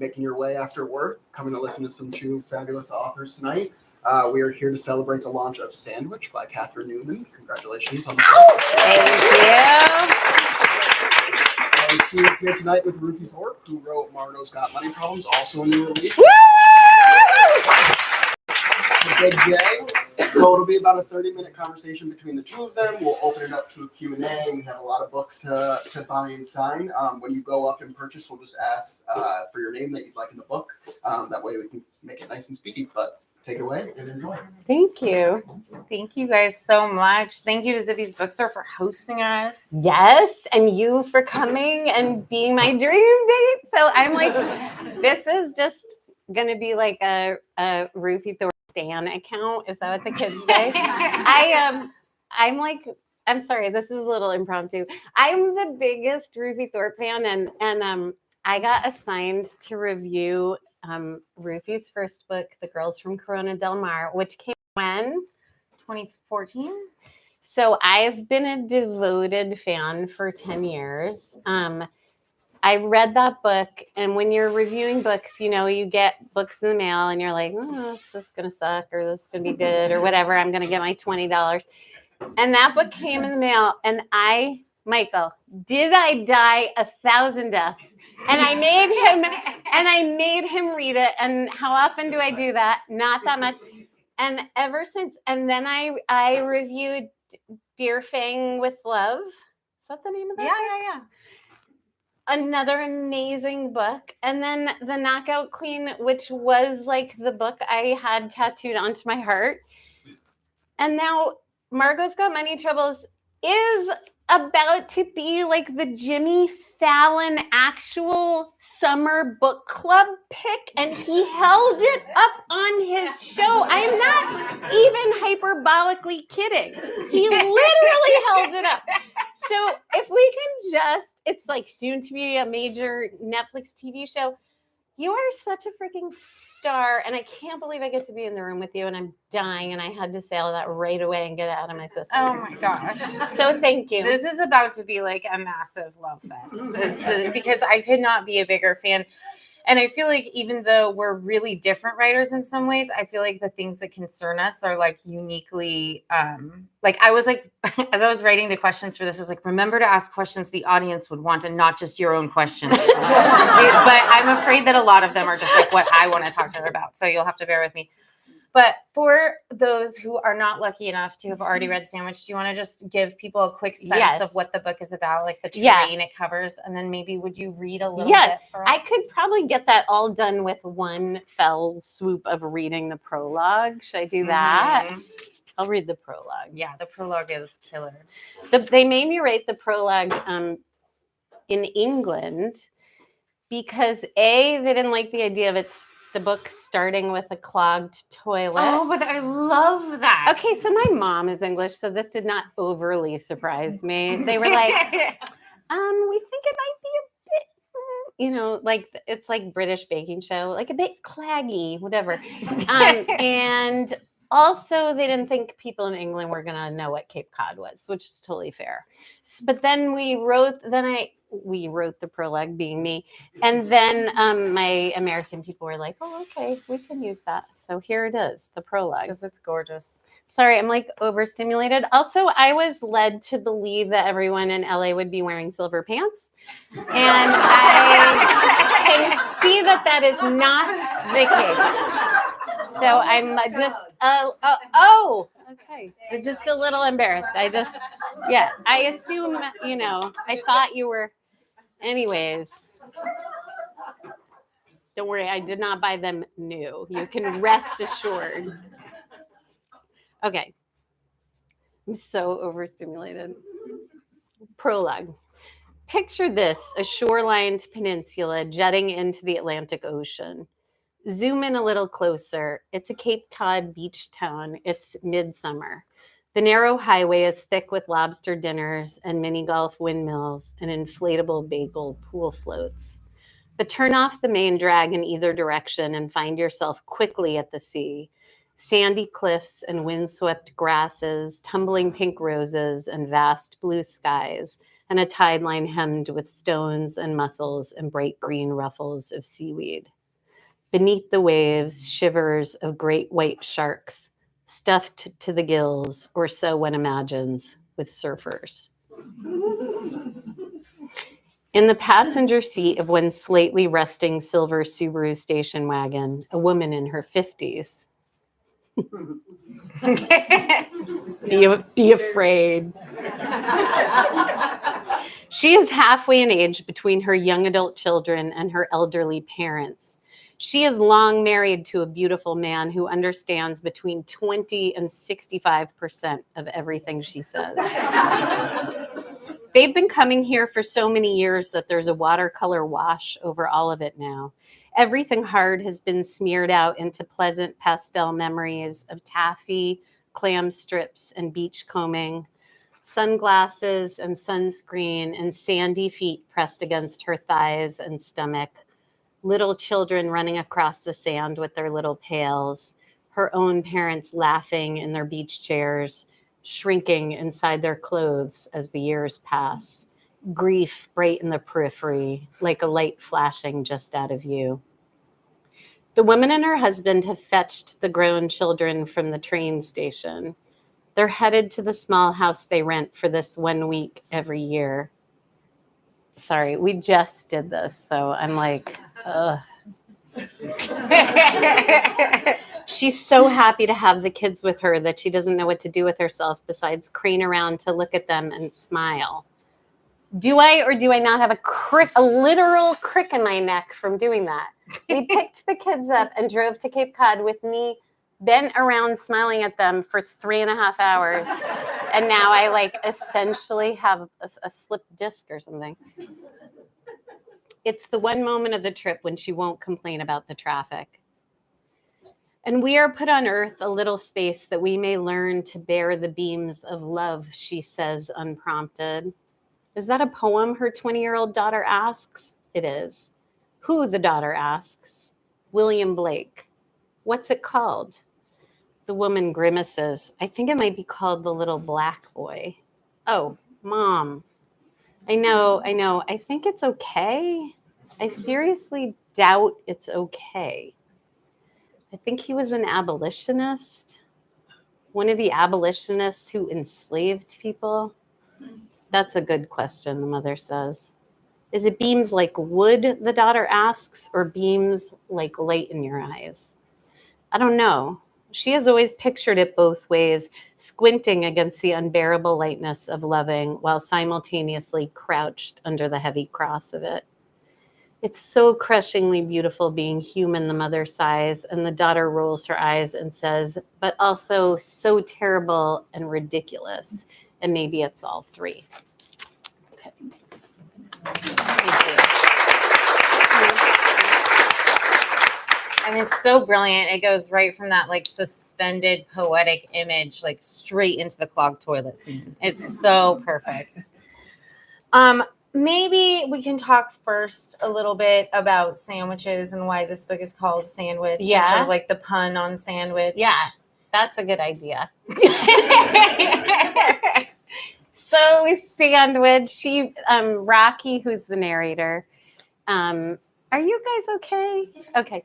making your way after work, coming to listen to some two fabulous authors tonight. We are here to celebrate the launch of Sandwich by Newman. Congratulations on the Thank you. And she is here tonight with Rufi Thorpe, who wrote Margo's Got Money Problems, also a new release. Woo! The Big J. So it'll be about a 30-minute conversation between the two of them. We'll open it up to a Q&A. We have a lot of books to buy and sign. When you go up and purchase, we'll just ask for your name that you'd like in the book. That way we can make it nice and speedy. But take it away and enjoy. Thank you. Thank you guys so much. Thank you to Zippy's Bookstore for hosting us. Yes, and you for coming and being my dream date. So I'm like, this is just gonna be like a Rufi Thorpe Stan account. Is that what the kids say? I'm like, I'm sorry, this is a little impromptu. I'm the biggest Rufi Thorpe fan, and I got assigned to review Rufi's first book, The Girls from Corona Del Mar, which came when? 2014. So I've been a devoted fan for 10 years. I read that book, and when you're reviewing books, you know, you get books in the mail and you're like, oh, this is going to suck, or this is going to be good, or whatever. I'm going to get my $20. And that book came in the mail, and Michael, did I die 1,000 deaths? And I made him read it. And how often do I do that? Not that much. And ever since, and then I reviewed Dear Fang with Love. Is that the name of that? Yeah. Another amazing book. And then The Knockout Queen, which was like the book I had tattooed onto my heart. And now Margo's Got Money Troubles is about to be like the Jimmy Fallon actual summer book club pick, and he held it up on his show. I am not even hyperbolically kidding. He literally held it up. So if we can just, it's like soon to be a major Netflix TV show. You are such a freaking star, and I can't believe I get to be in the room with you, and I'm dying, and I had to say all that right away and get it out of my system. Oh my gosh. So thank you. This is about to be like a massive love fest because I could not be a bigger fan. And I feel like even though we're really different writers in some ways, I feel like the things that concern us are like uniquely, like I was like, as I was writing the questions for this, I was like, remember to ask questions the audience would want and not just your own questions. But I'm afraid that a lot of them are just like what I want to talk to her about. So you'll have to bear with me. But for those who are not lucky enough to have already read Sandwich, do you want to just give people a quick sense of what the book is about, like the terrain it covers, and then maybe would you read a little bit for us? I could probably get that all done with one fell swoop of reading the prologue. Should I do that? Mm-hmm. I'll read the prologue. Yeah, the prologue is killer. They made me write the prologue in England because they didn't like the idea of the book starting with a clogged toilet. Oh, but I love that. Okay, so my mom is English, so this did not overly surprise me. They were like, we think it might be a bit, like it's like British baking show, like a bit claggy, whatever. And also, they didn't think people in England were going to know what Cape Cod was, which is totally fair. But then we wrote the prologue, being me. And then my American people were like, oh, okay, we can use that. So here it is, the prologue. Because it's gorgeous. Sorry, I'm like overstimulated. Also, I was led to believe that everyone in LA would be wearing silver pants. And I can see that is not the case. So I'm just, okay. I'm just a little embarrassed. I assume, I thought you were, anyways. Don't worry, I did not buy them new. You can rest assured. Okay. I'm so overstimulated. Prologue. Picture this, a shore-lined peninsula jutting into the Atlantic Ocean. Zoom in a little closer. It's a Cape Cod beach town. It's midsummer. The narrow highway is thick with lobster dinners and mini golf windmills and inflatable bagel pool floats. But turn off the main drag in either direction and find yourself quickly at the sea. Sandy cliffs and windswept grasses, tumbling pink roses and vast blue skies, and a tide line hemmed with stones and mussels and bright green ruffles of seaweed. Beneath the waves, shivers of great white sharks, stuffed to the gills, or so one imagines, with surfers. In the passenger seat of one slightly rusting silver Subaru station wagon, a woman in her 50s. Be afraid. She is halfway in age between her young adult children and her elderly parents. She is long married to a beautiful man who understands between 20 and 65% of everything she says. They've been coming here for so many years that there's a watercolor wash over all of it now. Everything hard has been smeared out into pleasant pastel memories of taffy, clam strips, and beach combing, sunglasses and sunscreen, and sandy feet pressed against her thighs and stomach, little children running across the sand with their little pails, her own parents laughing in their beach chairs, shrinking inside their clothes as the years pass, grief bright in the periphery, like a light flashing just out of view. The woman and her husband have fetched the grown children from the train station. They're headed to the small house they rent for this 1 week every year. Sorry, we just did this, so I'm like, ugh. She's so happy to have the kids with her that she doesn't know what to do with herself besides crane around to look at them and smile. Do I or do I not have a literal crick in my neck from doing that? We picked the kids up and drove to Cape Cod with me bent around smiling at them for 3.5 hours. And now I like essentially have a slipped disc or something. It's the one moment of the trip when she won't complain about the traffic. And we are put on earth a little space that we may learn to bear the beams of love, she says unprompted. Is that a poem, her 20-year-old daughter asks? It is. Who, the daughter asks? William Blake. What's it called? The woman grimaces. I think it might be called The Little Black Boy. Oh, Mom. I know. I think it's okay. I seriously doubt it's okay. I think he was an abolitionist. One of the abolitionists who enslaved people. That's a good question, the mother says. Is it beams like wood, the daughter asks, or beams like light in your eyes? I don't know. She has always pictured it both ways, squinting against the unbearable lightness of loving while simultaneously crouched under the heavy cross of it. It's so crushingly beautiful being human, the mother sighs, and the daughter rolls her eyes and says, but also so terrible and ridiculous. And maybe it's all three. Okay. Thank you. And it's so brilliant. It goes right from that like suspended poetic image, like straight into the clogged toilet scene. It's so perfect. Maybe we can talk first a little bit about sandwiches and why this book is called Sandwich. Yeah. Sort of like the pun on sandwich. Yeah, that's a good idea. So Sandwich, Rocky, who's the narrator. Are you guys okay? Okay.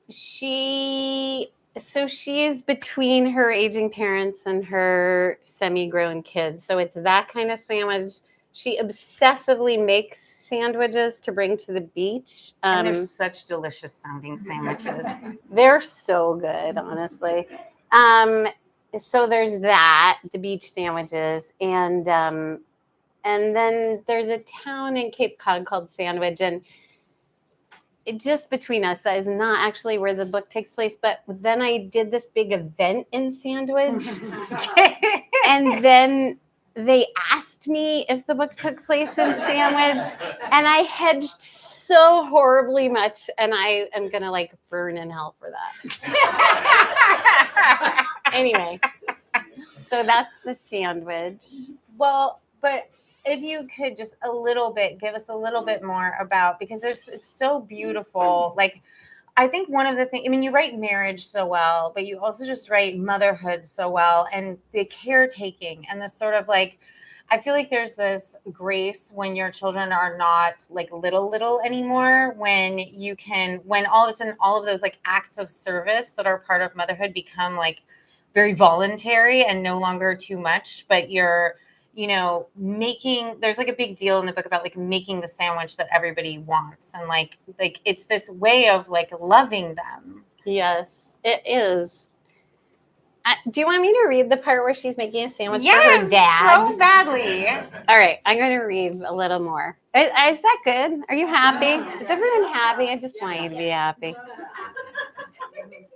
She is between her aging parents and her semi-grown kids. So it's that kind of sandwich. She obsessively makes sandwiches to bring to the beach. And they're such delicious sounding sandwiches. They're so good, honestly. So there's that, the beach sandwiches, and then there's a town in Cape Cod called Sandwich, and it just between us, that is not actually where the book takes place. But then I did this big event in Sandwich, and then they asked me if the book took place in Sandwich, and I hedged so horribly much, and I am gonna like burn in hell for that. Anyway, so that's the Sandwich. Well, but if you could just a little bit give us a little bit more about, because it's so beautiful. Like, I think one of the things, I mean, you write marriage so well, but you also just write motherhood so well, and the caretaking and the sort of like, I feel like there's this grace when your children are not like little anymore, when all of a sudden all of those like acts of service that are part of motherhood become like very voluntary and no longer too much, but you're, there's like a big deal in the book about like making the sandwich that everybody wants. And like it's this way of like loving them. Yes, it is. Do you want me to read the part where she's making a sandwich for her Yes, dad? so badly. All right, I'm going to read a little more. Is that good? Are you happy? Is everyone happy? I just want you to be happy.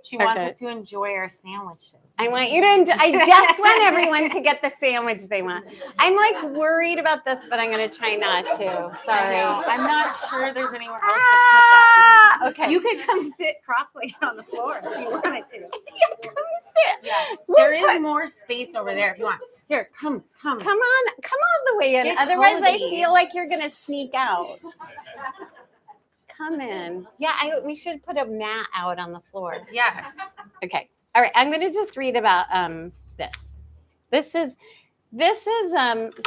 She wants Okay. us to enjoy our sandwiches. I want you to enjoy. I just want everyone to get the sandwich they want. I'm like worried about this, but I'm going to try not to. Sorry. I'm not sure there's anywhere else to put that. Okay. You could come sit cross-legged on the floor if you wanted to. Yeah, come sit. Yeah. We'll There is more space over there if you want. Here, come. Come all the way in. Get Otherwise, I cozy. feel like you're going to sneak out. Come in. Yeah, we should put a mat out on the floor. Yes. Okay. All right. I'm going to just read about this. This is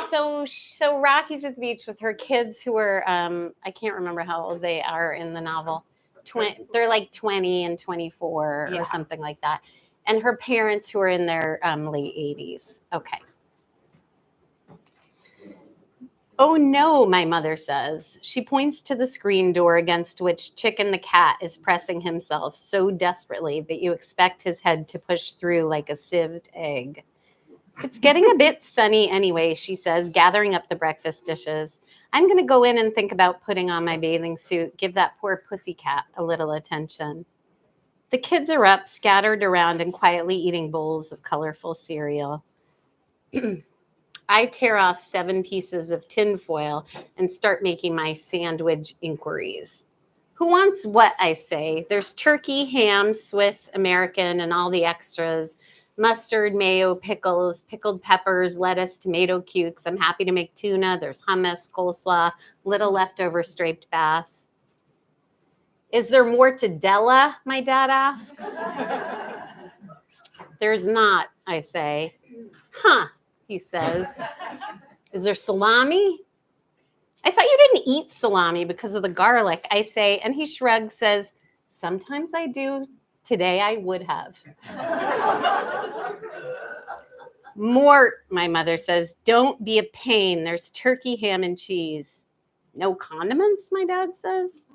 so Rocky's at the beach with her kids who are I can't remember how old they are in the novel. They're like 20 and 24 or something like that. And her parents who are in their late 80s. Okay. Oh no, my mother says. She points to the screen door against which Chicken the cat is pressing himself so desperately that you expect his head to push through like a sieved egg. It's getting a bit sunny anyway, she says, gathering up the breakfast dishes. I'm going to go in and think about putting on my bathing suit, give that poor pussycat a little attention. The kids are up, scattered around and quietly eating bowls of colorful cereal. I tear off 7 pieces of tinfoil and start making my sandwich inquiries. Who wants what, I say? There's turkey, ham, Swiss, American, and all the extras. Mustard, mayo, pickles, pickled peppers, lettuce, tomato cukes. I'm happy to make tuna. There's hummus, coleslaw, little leftover striped bass. Is there more to Della? My dad asks. There's not, I say. Huh, he says. Is there salami? I thought you didn't eat salami because of the garlic, I say. And he shrugs, says, sometimes I do. Today I would have. Mort, my mother says, don't be a pain. There's turkey, ham, and cheese. No condiments, my dad says.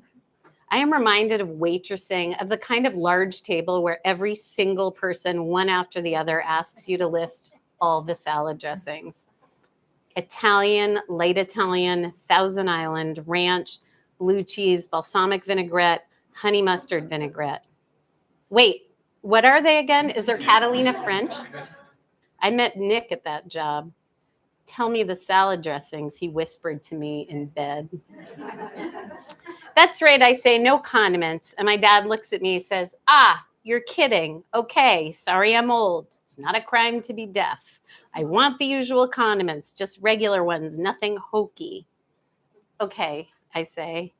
I am reminded of waitressing, of the kind of large table where every single person, one after the other, asks you to list all the salad dressings. Italian, light Italian, Thousand Island, ranch, blue cheese, balsamic vinaigrette, honey mustard vinaigrette. Wait, what are they again? Is there Catalina French? I met Nick at that job. Tell me the salad dressings, he whispered to me in bed. That's right, I say, no condiments. And my dad looks at me and says, you're kidding. Okay, sorry I'm old. It's not a crime to be deaf. I want the usual condiments, just regular ones, nothing hokey. Okay, I say.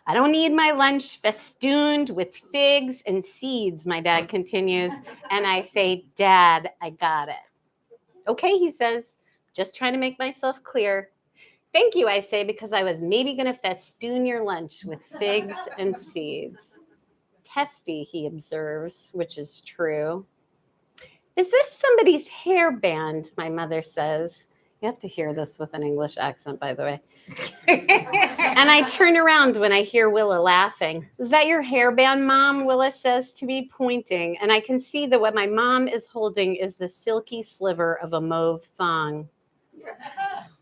I don't need my lunch festooned with figs and seeds, my dad continues. And I say, Dad, I got it. Okay, he says, just trying to make myself clear. Thank you, I say, because I was maybe going to festoon your lunch with figs and seeds. Testy, he observes, which is true. Is this somebody's hairband? My mother says. You have to hear this with an English accent, by the way. And I turn around when I hear Willa laughing. Is that your hairband, Mom? Willa says to me, pointing. And I can see that what my mom is holding is the silky sliver of a mauve thong.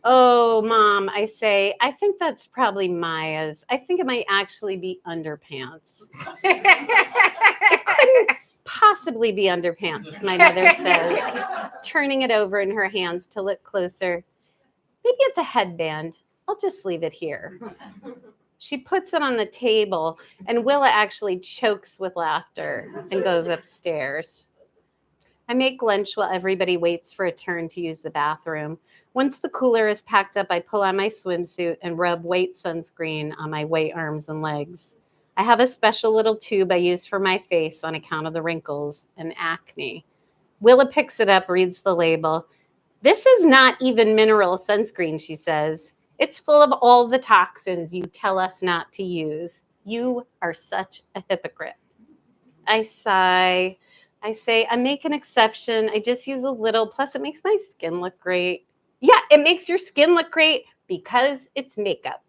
Oh, Mom, I say, I think that's probably Maya's. I think it might actually be underpants. It couldn't possibly be underpants, my mother says, turning it over in her hands to look closer. Maybe it's a headband. I'll just leave it here. She puts it on the table, and Willa actually chokes with laughter and goes upstairs. I make lunch while everybody waits for a turn to use the bathroom. Once the cooler is packed up, I pull on my swimsuit and rub white sunscreen on my white arms and legs. I have a special little tube I use for my face on account of the wrinkles and acne. Willa picks it up, reads the label. This is not even mineral sunscreen, she says. It's full of all the toxins you tell us not to use. You are such a hypocrite. I sigh. I say, I make an exception. I just use a little. Plus, it makes my skin look great. Yeah, it makes your skin look great because it's makeup.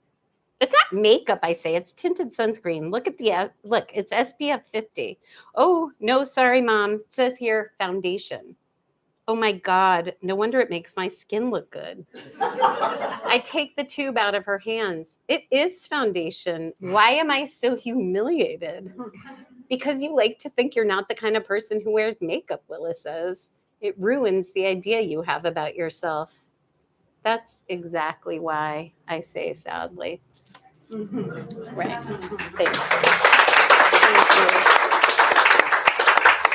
It's not makeup, I say. It's tinted sunscreen. Look at look. It's SPF 50. Oh, no, sorry, Mom. It says here foundation. Oh my God, no wonder it makes my skin look good. I take the tube out of her hands. It is foundation. Why am I so humiliated? Because you like to think you're not the kind of person who wears makeup, Willis says. It ruins the idea you have about yourself. That's exactly why, I say sadly. Right. Thanks. Thank you.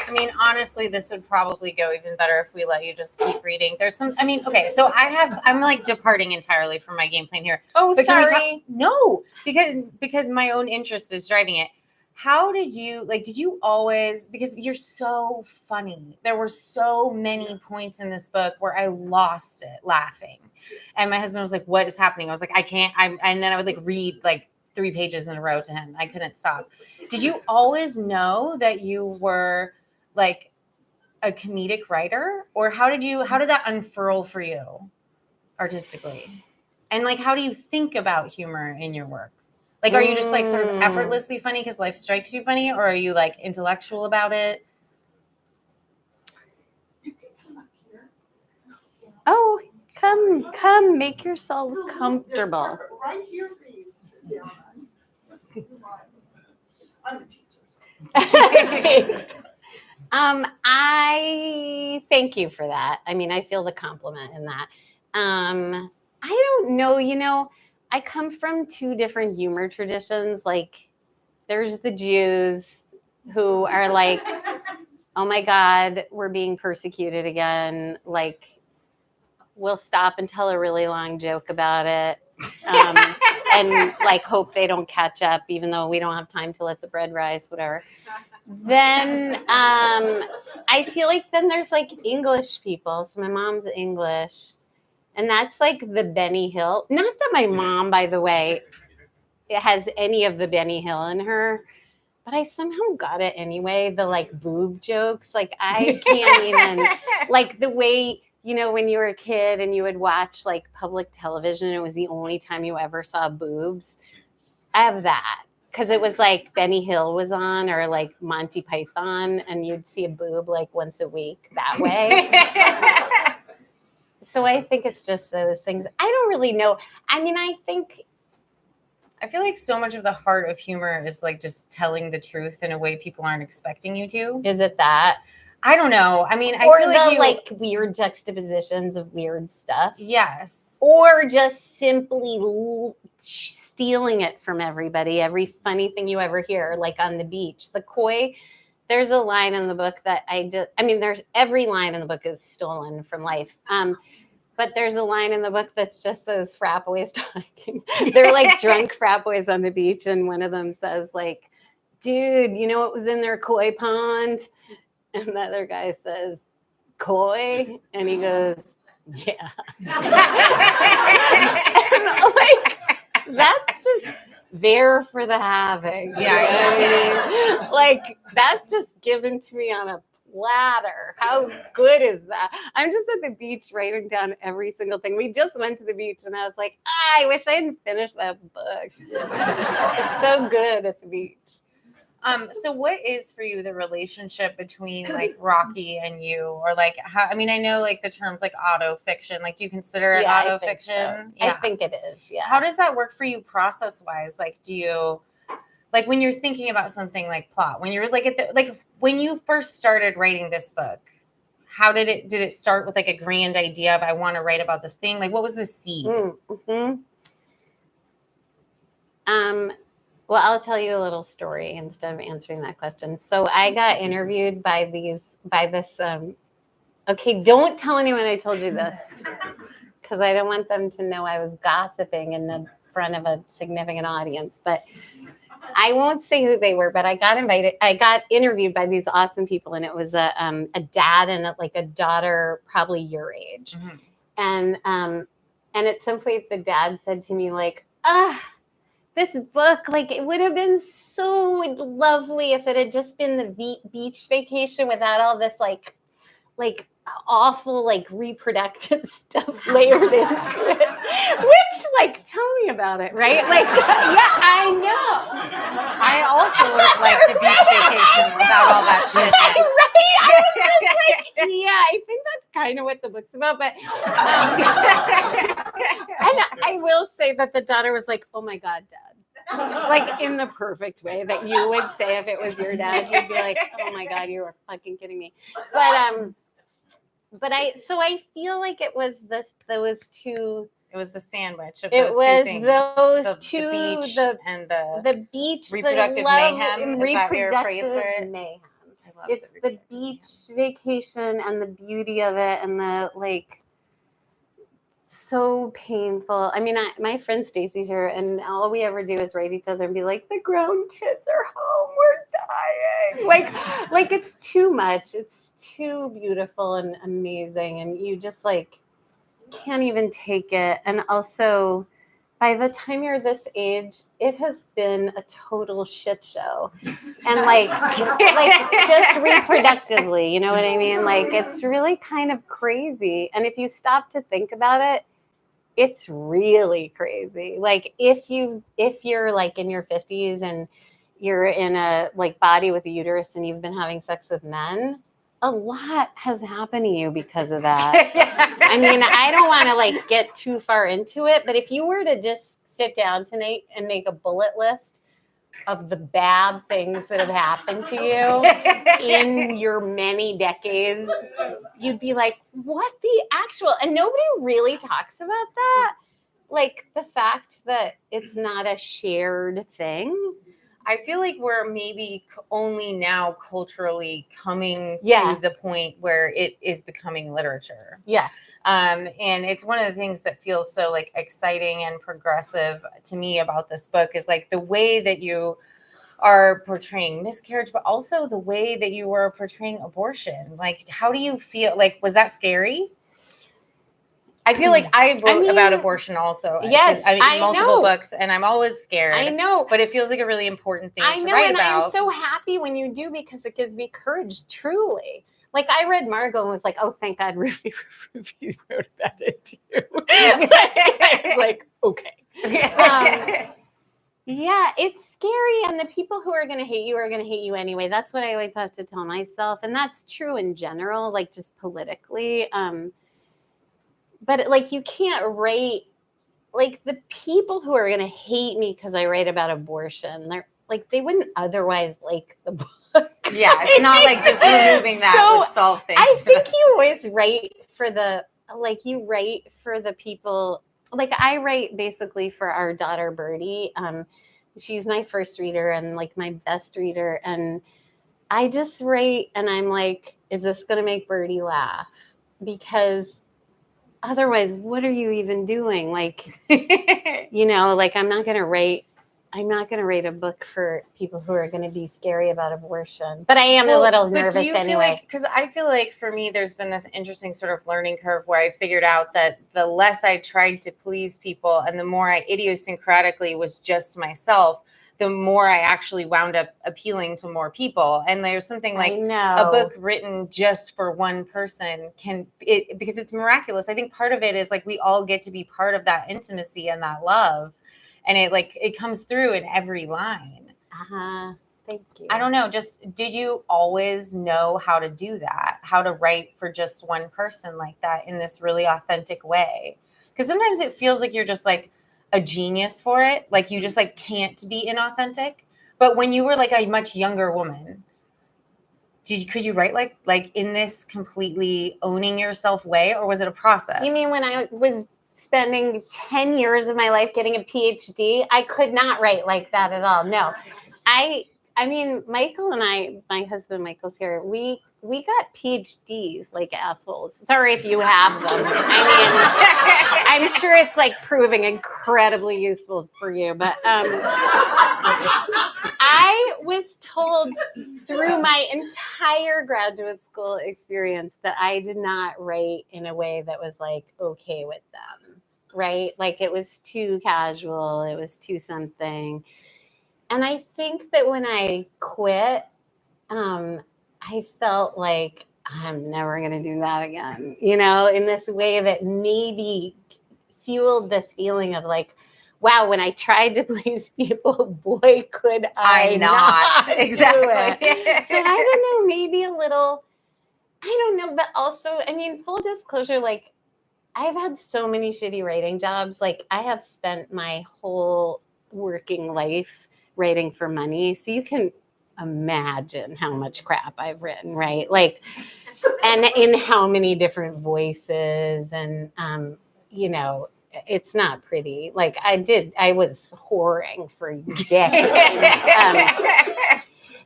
I mean, honestly, this would probably go even better if we let you just keep reading. There's some, I mean, okay, so I'm like departing entirely from my game plan here. Oh, But can we sorry. no, because my own interest is driving it. How did you, like, did you always, because you're so funny. There were so many points in this book where I lost it laughing. And my husband was like, what is happening? I was like, I can't, and then I would like read like 3 pages in a row to him. I couldn't stop. Did you always know that you were like a comedic writer, or how did that unfurl for you artistically? And like, how do you think about humor in your work? Like, are you just like sort of effortlessly funny because life strikes you funny, or are you like intellectual about it? Oh, come, make yourselves comfortable. Right here, please. Yeah. I'm a teacher. Thanks. I thank you for that. I mean, I feel the compliment in that. I don't know, I come from 2 different humor traditions. Like, there's the Jews who are like, oh my God, we're being persecuted again. Like, we'll stop and tell a really long joke about it. And like hope they don't catch up, even though we don't have time to let the bread rise, whatever. Then I feel like then there's like English people. So my mom's English. And that's like the Benny Hill. Not that my mom, by the way, has any of the Benny Hill in her, but I somehow got it anyway. The like boob jokes. Like I can't even, like the way, when you were a kid and you would watch like public television, and it was the only time you ever saw boobs. I have that. Because it was like Benny Hill was on, or like Monty Python, and you'd see a boob like once a week that way. So I think it's just those things. I don't really know. I mean, I feel like so much of the heart of humor is like just telling the truth in a way people aren't expecting you to. Is it that? I don't know. I mean, or I feel the like like weird juxtapositions of weird stuff. Yes. Or just simply stealing it from everybody. Every funny thing you ever hear, like on the beach, the koi. There's a line in the book that there's every line in the book is stolen from life. But there's a line in the book that's just those frat boys talking. They're like drunk frat boys on the beach. And one of them says like, dude, you know what was in their koi pond? And the other guy says, koi? And he goes, yeah. And like, that's just there for the having. Yeah. You know what I mean? Like, that's just given to me on a platter. How good is that? I'm just at the beach writing down every single thing. We just went to the beach and I was like, I wish I hadn't finished that book. It's so good at the beach. So what is for you the relationship between like Rocky and you, or like how, I mean, I know like the terms like auto fiction, like do you consider it auto fiction? So. Yeah. I think it is. Yeah. How does that work for you process wise? Like, do you, like when you're thinking about something like plot, when you're like when you first started writing this book, how did it start with like a grand idea of I want to write about this thing? Like what was the seed? Mm-hmm. Well, I'll tell you a little story instead of answering that question. So I got interviewed by this, okay, don't tell anyone I told you this, because I don't want them to know I was gossiping in the front of a significant audience, but I won't say who they were, but I got interviewed by these awesome people, and it was a dad and a daughter, probably your age. Mm-hmm. And at some point the dad said to me like, this book, like it would have been so lovely if it had just been the beach vacation without all this like awful like reproductive stuff layered into it. Which like tell me about it, right? Like yeah, I know. I also would like to beach vacation without all that shit. Right? I was just like, yeah, I think that's kind of what the book's about. But and I will say that the daughter was like, oh my God, Dad. Like in the perfect way that you would say if it was your dad. You'd be like, oh my God, you were fucking kidding me. But I feel like it was those two. It was the sandwich of It those was two things. those the two, beach the and the beach, reproductive the love, mayhem. and Is that your phrase reproductive for it? mayhem. I love It's the beach vacation and the beauty of it, and the like. So painful. I mean, my friend Stacy's here, and all we ever do is write each other and be like, "The grown kids are home. We're dying." Like it's too much. It's too beautiful and amazing, and you just like can't even take it. And also, by the time you're this age, it has been a total shit show, and like just reproductively, you know what I mean? Like it's really kind of crazy. And if you stop to think about it, it's really crazy. Like if you're like in your 50s and you're in a like body with a uterus and you've been having sex with men, a lot has happened to you because of that. I mean, I don't want to like get too far into it, but if you were to just sit down tonight and make a bullet list of the bad things that have happened to you in your many decades, you'd be like, what the actual? And nobody really talks about that. Like the fact that it's not a shared thing. I feel like we're maybe only now culturally coming to the point where it is becoming literature. Yeah. And it's one of the things that feels so like exciting and progressive to me about this book is like the way that you are portraying miscarriage, but also the way that you were portraying abortion. Like, how do you feel? Like, was that scary? I feel like I wrote about abortion also. Yes, I multiple books, and I'm always scared. I know. But it feels like a really important thing to know, write and about. I'm so happy when you do because it gives me courage, truly. Like, I read Margot and was like, oh, thank God Rufi wrote about it too. I was like, okay. Yeah, it's scary. And the people who are going to hate you are going to hate you anyway. That's what I always have to tell myself. And that's true in general, like just politically. But like, you can't write, like the people who are going to hate me because I write about abortion, they're like, they wouldn't otherwise like the book. Yeah, it's not like just removing that would solve things. I think you always write for the, like you write for the people, like I write basically for our daughter Birdie. She's my first reader and like my best reader. And I just write and I'm like, is this going to make Birdie laugh? Because otherwise, what are you even doing? Like, you know, like I'm not going to write a book for people who are going to be scary about abortion. But I am a little nervous anyway. Because I feel like for me, there's been this interesting sort of learning curve where I figured out that the less I tried to please people and the more I idiosyncratically was just myself, the more I actually wound up appealing to more people. And there's something like a book written just for one person because it's miraculous. I think part of it is like we all get to be part of that intimacy and that love. And it comes through in every line. Thank you. I don't know. Just did you always know how to do that? How to write for just one person like that in this really authentic way? Because sometimes it feels like you're just like a genius for it. Like you just like can't be inauthentic. But when you were like a much younger woman, could you write like in this completely owning yourself way, or was it a process? You mean when I was spending 10 years of my life getting a PhD, I could not write like that at all. No, I mean, Michael and I, my husband, Michael's here. We got PhDs like assholes. Sorry if you have them. I mean, I'm sure it's like proving incredibly useful for you, but I was told through my entire graduate school experience that I did not write in a way that was like okay with them, right? Like it was too casual, it was too something. And I think that when I quit, I felt like I'm never going to do that again, in this way that maybe fueled this feeling of like, wow, when I tried to please people, boy, could I not exactly. do it. So I don't know, maybe a little, I don't know, but also, I mean, full disclosure, like I've had so many shitty writing jobs. Like I have spent my whole working life writing for money. So you can imagine how much crap I've written, right? Like, and in how many different voices and, it's not pretty. Like I was whoring for days.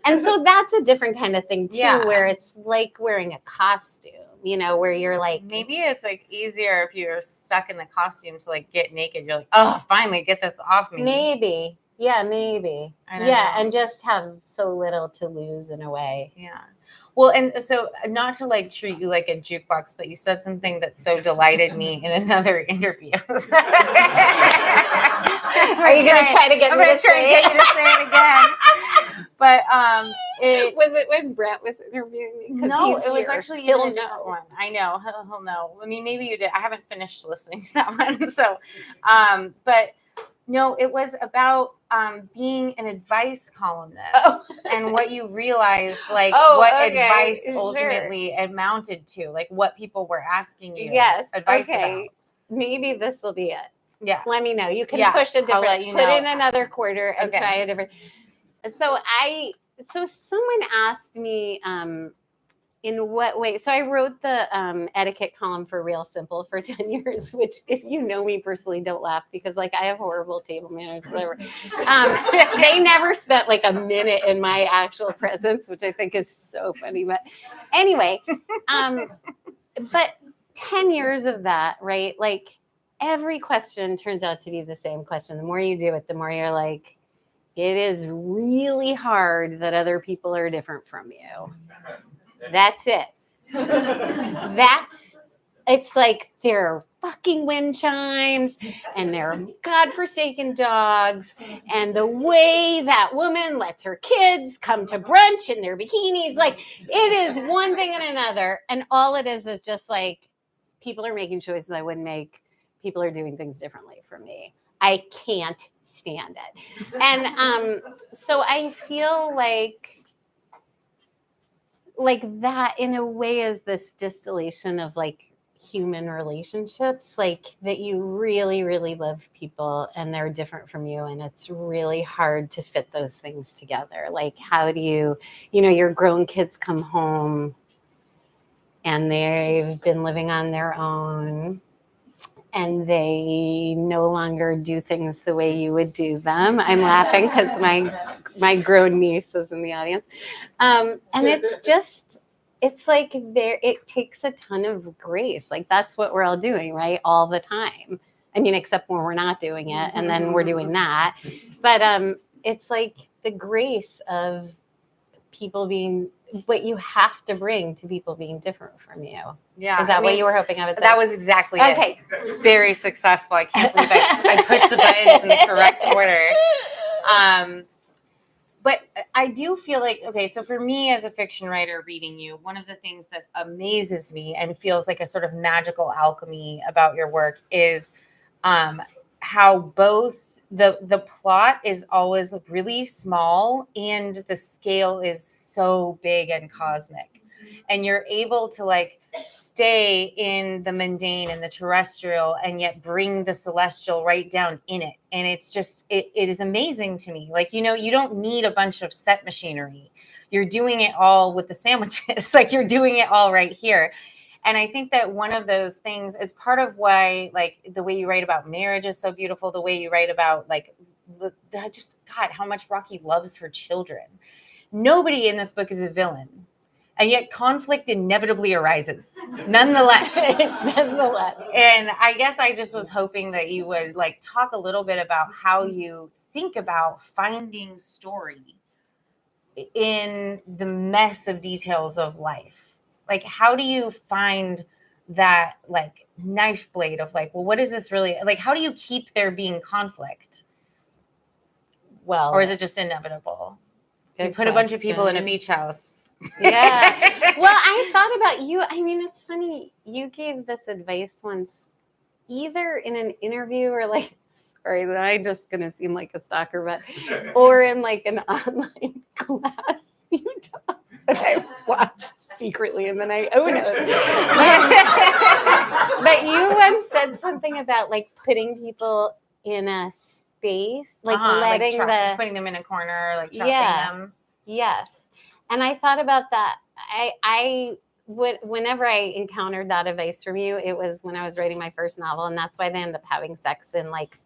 And so that's a different kind of thing too, where it's like wearing a costume, where you're like, maybe it's like easier if you're stuck in the costume to like get naked. You're like, oh, finally get this off me. Maybe. Yeah, maybe. I don't know. And just have so little to lose in a way. Yeah. Well, and so not to like treat you like a jukebox, but you said something that so delighted me in another interview. Are you going to try to get me to say it? I'm going to try to get you to say it again. But was it when Brett was interviewing me? No, it was actually he'll a different one. I know he'll know. I mean, maybe you did. I haven't finished listening to that one. So, but no, it was about being an advice columnist and what you realized, like what advice ultimately amounted to, like what people were asking you advice about. Maybe this will be it. Yeah. Let me know. You can push a different, put in another quarter and try a different. So someone asked me, in what way? So I wrote the etiquette column for Real Simple for 10 years, which if you know me personally, don't laugh because like I have horrible table manners, whatever. They never spent like a minute in my actual presence, which I think is so funny. But anyway, but 10 years of that, right? Like every question turns out to be the same question. The more you do it, the more you're like, it is really hard that other people are different from you. That's it. It's like there are fucking wind chimes and there are godforsaken dogs and the way that woman lets her kids come to brunch in their bikinis. Like it is one thing and another. And all it is just like people are making choices I wouldn't make. People are doing things differently from me. I can't stand it. And so I feel like that in a way is this distillation of like human relationships, like that you really, really love people and they're different from you. And it's really hard to fit those things together. Like, how do your grown kids come home and they've been living on their own and they no longer do things the way you would do them. I'm laughing because my grown niece is in the audience. And it's like it takes a ton of grace. Like that's what we're all doing, right? All the time. I mean, except when we're not doing it and then we're doing that. But it's like the grace of people being what you have to bring to people being different from you. Yeah. Is that what you were hoping I would say? That was exactly it. Very successful. I can't believe I pushed the buttons in the correct order. But I do feel like, okay, so for me as a fiction writer reading you, one of the things that amazes me and feels like a sort of magical alchemy about your work is how both the plot is always really small and the scale is so big and cosmic. And you're able to like stay in the mundane and the terrestrial and yet bring the celestial right down in it. And it's just, it is amazing to me. Like, you don't need a bunch of set machinery. You're doing it all with the sandwiches. Like you're doing it all right here. And I think that one of those things, it's part of why, like the way you write about marriage is so beautiful. The way you write about like, God, how much Rocky loves her children. Nobody in this book is a villain. And yet conflict inevitably arises, nonetheless. And I guess I just was hoping that you would like talk a little bit about how you think about finding story in the mess of details of life. Like, how do you find that like knife blade of like, well, what is this really like? How do you keep there being conflict? Well, Or is it just inevitable? You good put a bunch of people in a question. beach house. Yeah. Well, I thought about you. I mean, it's funny. You gave this advice once, either in an interview or like, sorry, I'm just going to seem like a stalker, but, or in like an online class you taught that I watched secretly in the night. Oh, no. But you once said something about like putting people in a space, like letting putting them in a corner, like trapping Yeah. them. Yes. And I thought about that. I would, whenever I encountered that advice from you, it was when I was writing my first novel. And that's why they end up having sex in like,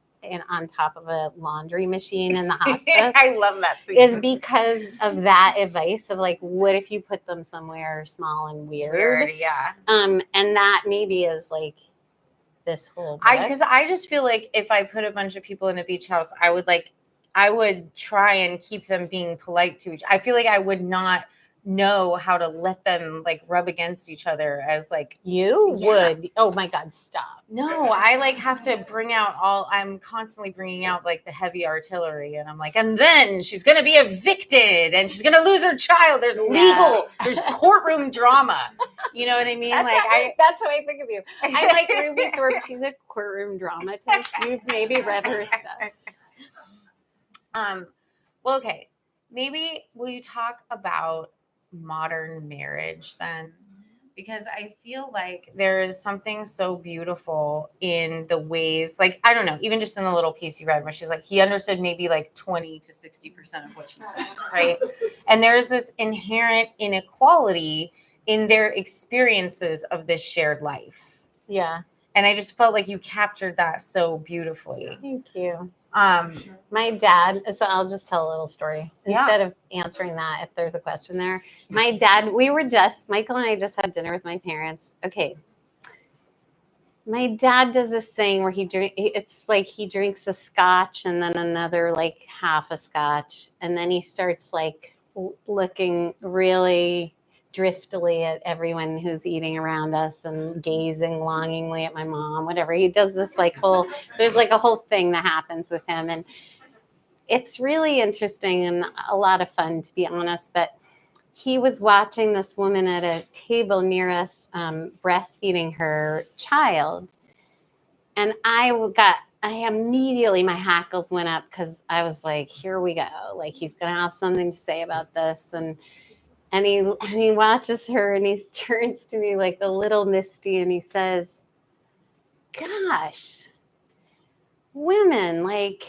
on top of a laundry machine in the hospice. I love that scene. Is because of that advice of like, what if you put them somewhere small and weird? Yeah. And that maybe is like this whole book. Because I just feel like if I put a bunch of people in a beach house, I would try and keep them being polite to each. I feel like I would not know how to let them like rub against each other as like you would. Oh my God, stop. no, I like have to bring out I'm constantly bringing out like the heavy artillery, and I'm like, and then she's going to be evicted and she's going to lose her child. There's there's courtroom drama. You know what I mean? That's how I think of you. I like Rufi Thorpe. She's a courtroom dramatist. You've maybe read her stuff. Well, okay. Maybe will you talk about modern marriage then? Because I feel like there is something so beautiful in the ways, like, I don't know, even just in the little piece you read where she's like, he understood maybe like 20 to 60% of what she said, right? And there's this inherent inequality in their experiences of this shared life. Yeah. And I just felt like you captured that so beautifully. Thank you. My dad, so I'll just tell a little story instead of answering that if there's a question there. My dad, Michael and I just had dinner with my parents. Okay. My dad does this thing where it's like he drinks a scotch and then another like half a scotch. And then he starts like looking really driftily at everyone who's eating around us and gazing longingly at my mom, whatever. He does this there's like a whole thing that happens with him. And it's really interesting and a lot of fun, to be honest. But he was watching this woman at a table near us breastfeeding her child. And immediately my hackles went up because I was like, here we go. Like, he's going to have something to say about this. And he watches her and he turns to me like a little misty and he says, gosh, women, like,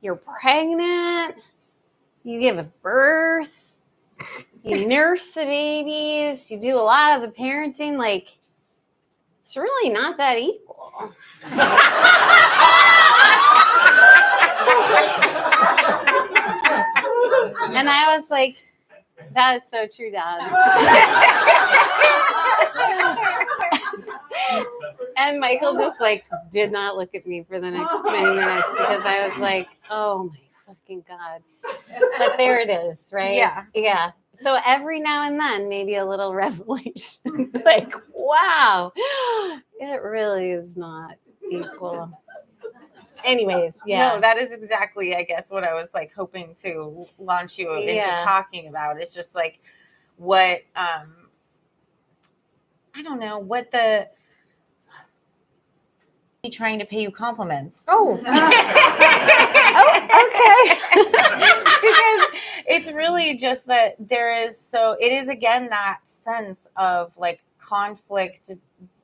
you're pregnant, you give birth, you nurse the babies, you do a lot of the parenting, like, it's really not that equal. And I was like, that is so true, Dad. And Michael just like did not look at me for the next 20 minutes because I was like, oh my fucking God. But there it is, right? Yeah. Yeah. So every now and then, maybe a little revelation, like, wow, it really is not equal. Anyways, yeah. No, that is exactly, I guess, what I was like hoping to launch you into talking about. It's just like what, I don't know, what trying to pay you compliments. Oh. Okay. Because it's really just that it is again that sense of like conflict,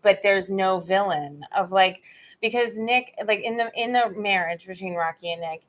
but there's no villain of like, because Nick, like in the marriage between Rocky and Nick,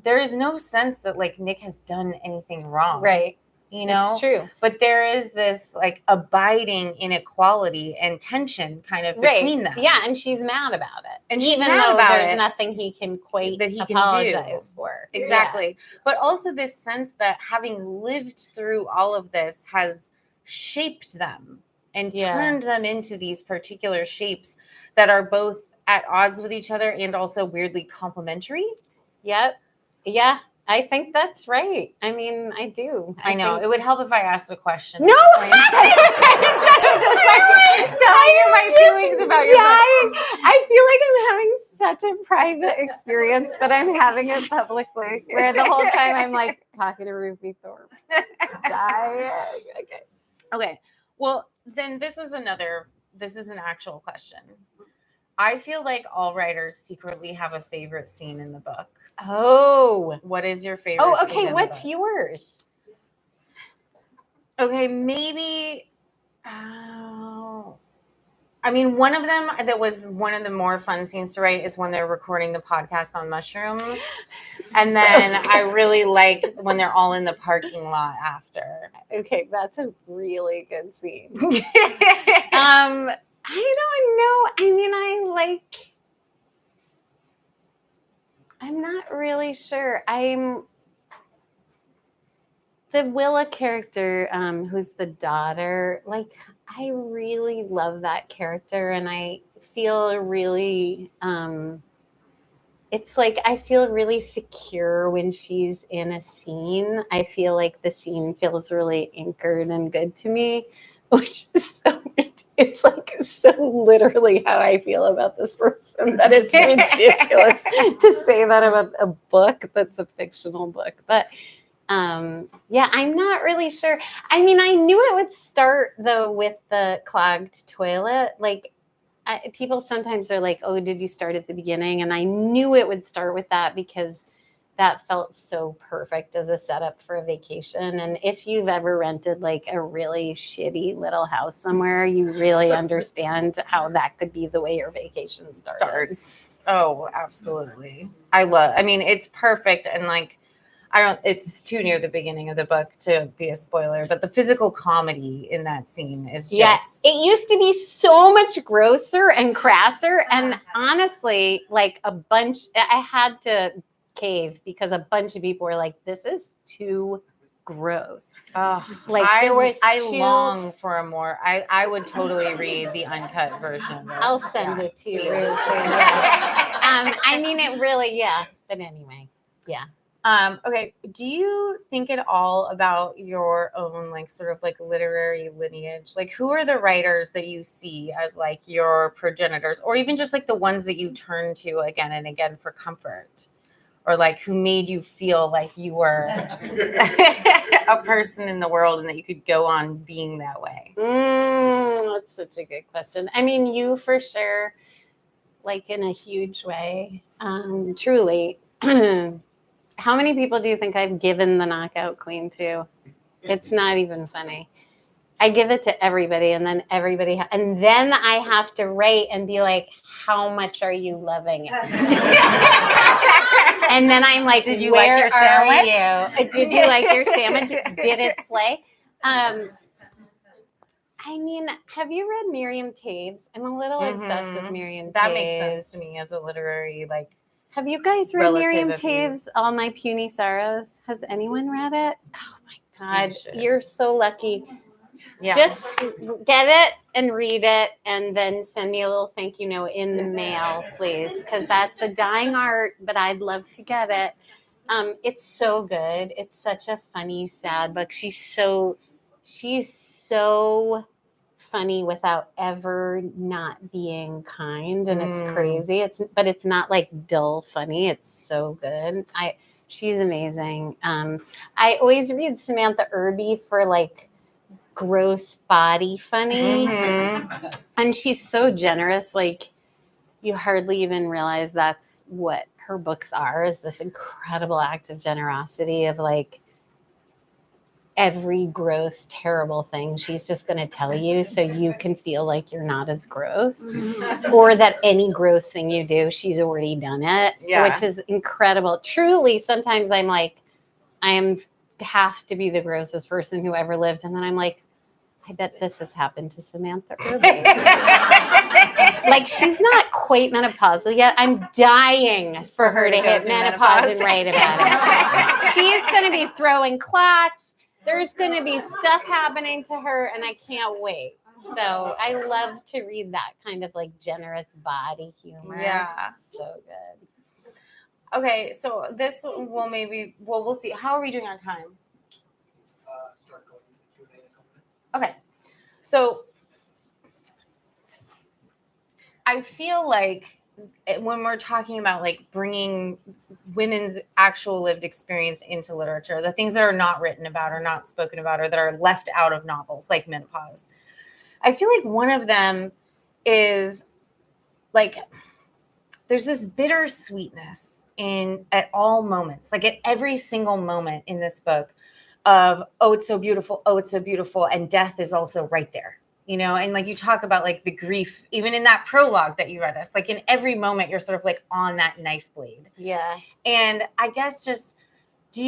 there is no sense that like Nick has done anything wrong. Right. You know, it's true. But there is this like abiding inequality and tension kind of between them. Yeah, and she's mad about it. And even though there's nothing he can quite apologize for. Exactly. Yeah. But also this sense that having lived through all of this has shaped them and turned them into these particular shapes that are both at odds with each other and also weirdly complementary. Yep. Yeah. I think that's right. I mean, I do. I know. think- It would help if I asked a question. No! Instead of just like telling you my feelings about your book. dying. I feel like I'm having such a private experience, but I'm having it publicly. Where the whole time I'm like talking to Rufi Thorpe. Dying. Okay. Okay. Well, then this is an actual question. I feel like all writers secretly have a favorite scene in the book. Oh. What is your favorite Oh, scene okay. in What's the book? yours? Okay, maybe I mean, one of them that was one of the more fun scenes to write is when they're recording the podcast on mushrooms. And then I really like when they're all in the parking lot after. Okay, that's a really good scene. I don't know. I mean, I'm not really sure. The Willa character, who's the daughter, like, I really love that character, and I feel really, it's like I feel really secure when she's in a scene. I feel like the scene feels really anchored and good to me, which is so it's like so literally how I feel about this person that it's ridiculous to say that about a book that's a fictional book. But yeah, I'm not really sure. I mean, I knew it would start though with the clogged toilet. Like people sometimes are like, "Oh, did you start at the beginning?" And I knew it would start with that because that felt so perfect as a setup for a vacation. And if you've ever rented like a really shitty little house somewhere, you really understand how that could be the way your vacation starts. Oh, absolutely. I mean, it's perfect. And like, it's too near the beginning of the book to be a spoiler, but the physical comedy in that scene is just. Yes. It used to be so much grosser and crasser. And honestly, like I had to cave because a bunch of people were like, this is too gross. Like I there was long for a more. I would totally read the uncut version of this. I'll send it to you please. really soon. I mean, it really, yeah. But anyway, yeah. Okay. Do you think at all about your own, like, sort of like literary lineage? Like, who are the writers that you see as like your progenitors, or even just like the ones that you turn to again and again for comfort, or like who made you feel like you were a person in the world and that you could go on being that way? That's such a good question. I mean, you for sure, like in a huge way, truly. How many people do you think I've given the Knockout Queen to? It's not even funny. I give it to everybody, and then and then I have to rate and be like, how much are you loving it? And then I'm like, Did you where like your sandwich? are you? Did you like your sandwich? Did it slay? I mean, have you read Miriam Taves? I'm a little obsessed with Miriam Taves. That makes sense to me as a literary, like. Have you guys read Relative Miriam of you. Taves' All My Puny Sorrows? Has anyone read it? Oh my God, should. you're so lucky. Yeah. Just get it and read it and then send me a little thank you note in the mail, please, because that's a dying art, but I'd love to get it. It's so good. It's such a funny, sad book. She's so funny without ever not being kind, and it's crazy. But it's not like dull funny. It's so good. She's amazing. I always read Samantha Irby for like gross body funny, and she's so generous. Like you hardly even realize that's what her books are, is this incredible act of generosity of like every gross, terrible thing she's just going to tell you so you can feel like you're not as gross, or that any gross thing you do, she's already done it, which is incredible. Truly, sometimes I'm like, have to be the grossest person who ever lived. And then I'm like, I bet this has happened to Samantha Irby. Like, she's not quite menopausal yet. I'm dying for her to hit menopause and write about it. She's going to be throwing clots. There's going to be stuff happening to her, and I can't wait. So I love to read that kind of like generous body humor. Yeah. So good. Okay, so this will we'll see. How are we doing on time? Start going to Q&A in a couple minutes. Okay, so I feel like when we're talking about like bringing women's actual lived experience into literature, the things that are not written about or not spoken about or that are left out of novels like menopause, I feel like one of them is like there's this bittersweetness at all moments, like at every single moment in this book of, oh, it's so beautiful, oh, it's so beautiful, and death is also right there. And like you talk about like the grief, even in that prologue that you read us, like in every moment you're sort of like on that knife blade. Yeah. And I guess just do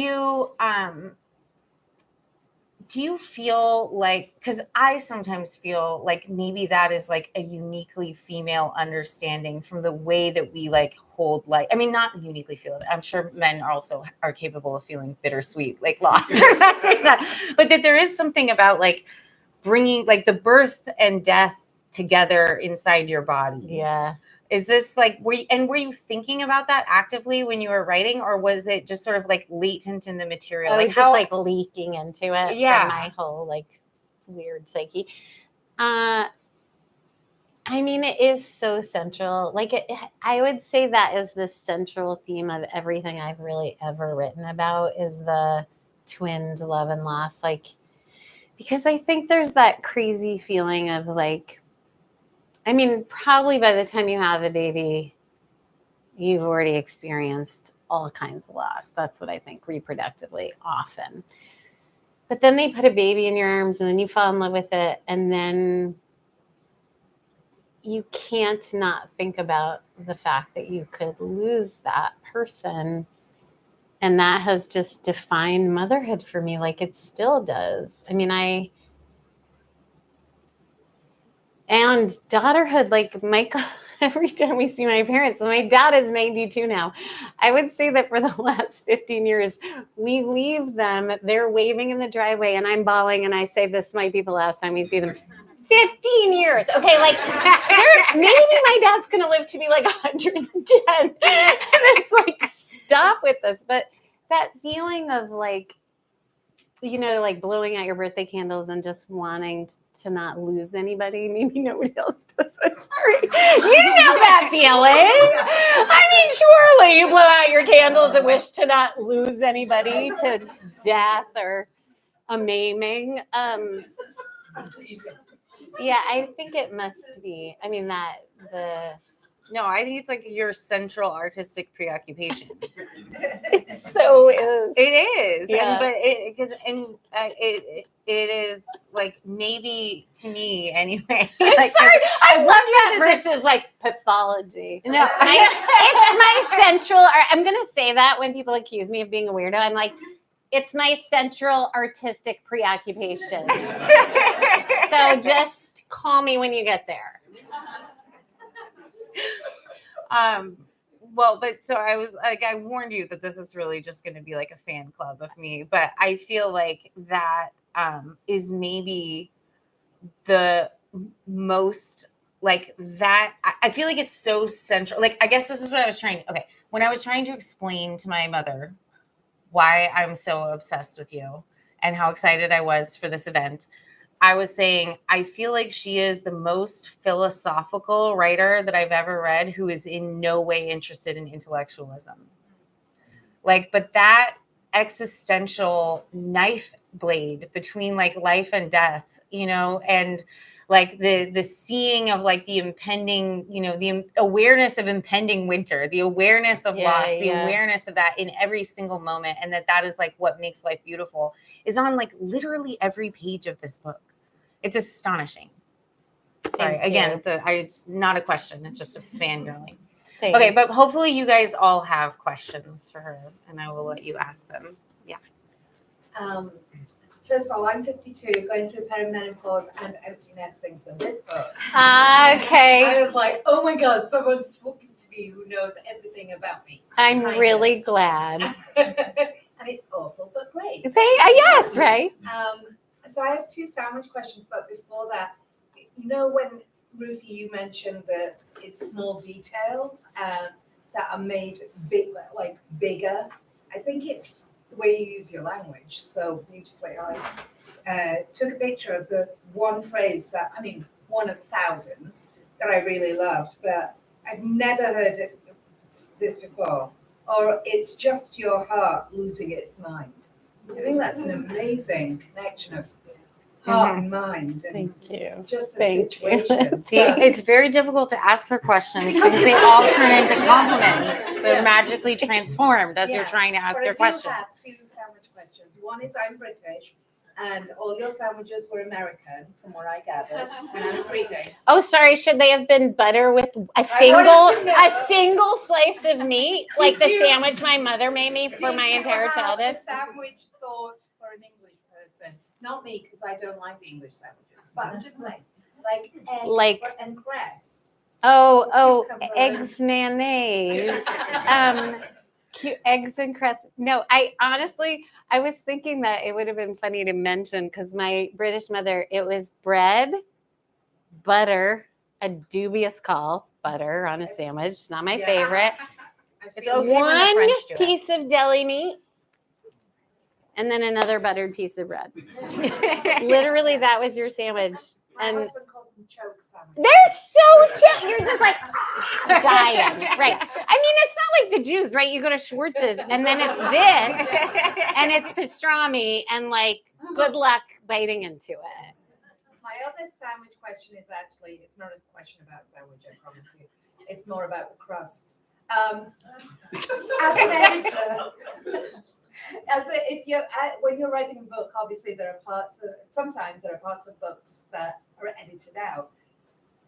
you feel like, because I sometimes feel like maybe that is like a uniquely female understanding from the way that we like hold life. I mean, not uniquely feel it. I'm sure men are capable of feeling bittersweet, like loss. I'm not saying that. But that there is something about like bringing like the birth and death together inside your body. Yeah. Is this like, were you thinking about that actively when you were writing, or was it just sort of like latent in the material? I Like was just like leaking into it Yeah. from my whole like weird psyche. I mean, it is so central. Like I would say that is the central theme of everything I've really ever written about is the twinned love and loss. Like, because I think there's that crazy feeling of like, I mean, probably by the time you have a baby, you've already experienced all kinds of loss. That's what I think reproductively often. But then they put a baby in your arms and then you fall in love with it. And then you can't not think about the fact that you could lose that person. And that has just defined motherhood for me, like it still does. I mean, and daughterhood, like Michael, every time we see my parents, and my dad is 92 now, I would say that for the last 15 years, we leave them, they're waving in the driveway, and I'm bawling, and I say, this might be the last time we see them. 15 years. Okay, like maybe my dad's gonna live to be like 110. And it's like, stop with this. But that feeling of like, like blowing out your birthday candles and just wanting to not lose anybody. Maybe nobody else does that. Sorry. You know that feeling. I mean, surely you blow out your candles and wish to not lose anybody to death or a maiming. Yeah, I think it must be. I mean, No, I think it's like your central artistic preoccupation. it so is. It is, Yeah. it is like maybe to me anyway. I'm like, sorry, I love that this- versus like pathology. No, It's my central. I'm gonna say that when people accuse me of being a weirdo. I'm like, it's my central artistic preoccupation. So just call me when you get there. Well, but so I was like, I warned you that this is really just going to be like a fan club of me, but I feel like that is maybe the most like that. I feel like it's so central. Like, I guess this is what I was when I was trying to explain to my mother why I'm so obsessed with you and how excited I was for this event, I was saying, I feel like she is the most philosophical writer that I've ever read who is in no way interested in intellectualism. Like, but that existential knife blade between like life and death, and like the seeing of like the impending, the awareness of impending winter, the awareness of loss, the awareness of that in every single moment. And that is like what makes life beautiful is on like literally every page of this book. It's astonishing. Sorry, again, it's not a question. It's just a fangirling. Thanks. Okay, but hopefully you guys all have questions for her, and I will let you ask them. Yeah. First of all, I'm 52, going through perimenopause and empty nesting, so this book. Okay. I was like, oh my God, someone's talking to me who knows everything about me. I'm really glad. And it's awful, but great. Yes, right? So I have two sandwich questions, but before that, when Rufi, you mentioned that it's small details, that are made big, like bigger. I think it's the way you use your language so beautifully. I took a picture of the one phrase that, I mean, one of thousands that I really loved, but I've never heard this before. Or it's just your heart losing its mind. I think that's an amazing connection of heart and mind and Thank you. just the Thank you. situation. See, it's very difficult to ask her questions because they all turn into compliments. They're Yeah. magically transformed as you're Yeah. trying to ask But her I question. do have two sandwich questions. One is I'm British, and all your sandwiches were American, from what I gathered when I was reading. Oh, sorry. Should they have been butter with a I single wanted to know. a single slice of meat, like the Did you- sandwich my mother made me for Did my you entire have childhood? A sandwich thought for an English person, not me, because I don't like the English sandwiches. But I'm just saying, like egg Like- and cress. Oh, Cucumber. eggs mayonnaise. Eggs and crust. No, I honestly, I was thinking that it would have been funny to mention because my British mother, it was bread, butter, a dubious call, butter on a It's- sandwich. It's not my Yeah. favorite. I It's feel okay when the One French do it. piece of deli meat, and then another buttered piece of bread. Literally, that was your sandwich. My And husband calls them choke sandwiches. they're so chill. You're just like dying, right? I mean, it's not like the Jews, right? You go to Schwartz's, and then it's this, and it's pastrami, and like, good luck biting into it. My other sandwich question is actually, it's not a question about sandwich, I promise you. It's more about the crusts. As an editor, when you're writing a book, obviously sometimes there are parts of books that are edited out,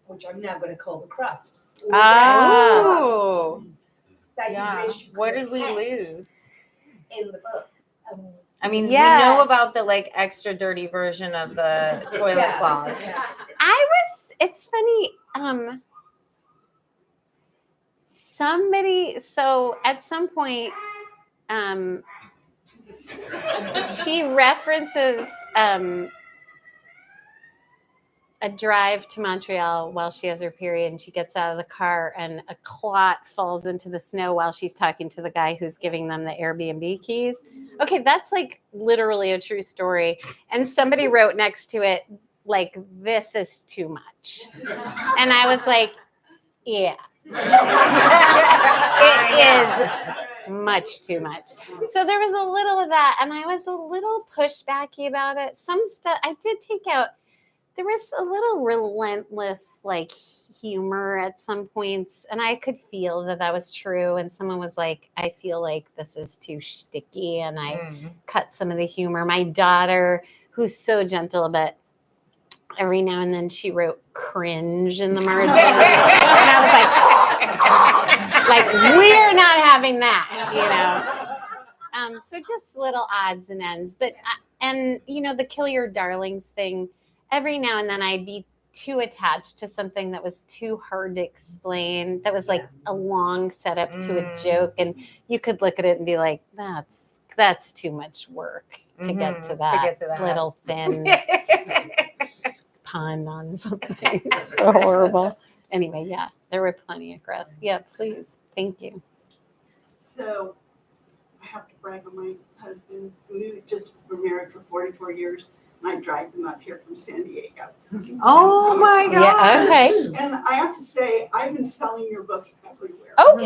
which I'm now going to call the crusts. Oh. Crusts that Yeah. you wish you What could did we have kept lose? in the book? I mean, Yeah. we know about the like extra dirty version of the toilet Yeah, cloth. yeah. It's funny. So at some point, she references a drive to Montreal while she has her period, and she gets out of the car and a clot falls into the snow while she's talking to the guy who's giving them the Airbnb keys. Okay, that's like literally a true story. And somebody wrote next to it, like, this is too much. And I was like, yeah. It is much too much. So there was a little of that, and I was a little pushbacky about it. Some stuff I did take out. There was a little relentless like humor at some points, and I could feel that was true. And someone was like, I feel like this is too shticky, and I cut some of the humor. My daughter, who's so gentle, but every now and then she wrote cringe in the margin. And I was like, we're not having that, you know. So just little odds and ends. But, and, you know, the kill your darlings thing, every now and then I'd be too attached to something that was too hard to explain, that was like a long setup to a joke. And you could look at it and be like, that's too much work to get to that little thin pun on something. It's so horrible. Anyway, yeah, there were plenty of crusts. Yeah, please. Thank you. So I have to brag on my husband. We just were married for 44 years, and I dragged them up here from San Diego. Oh my God. Yeah, okay. And I have to say, I've been selling your book everywhere. Oh,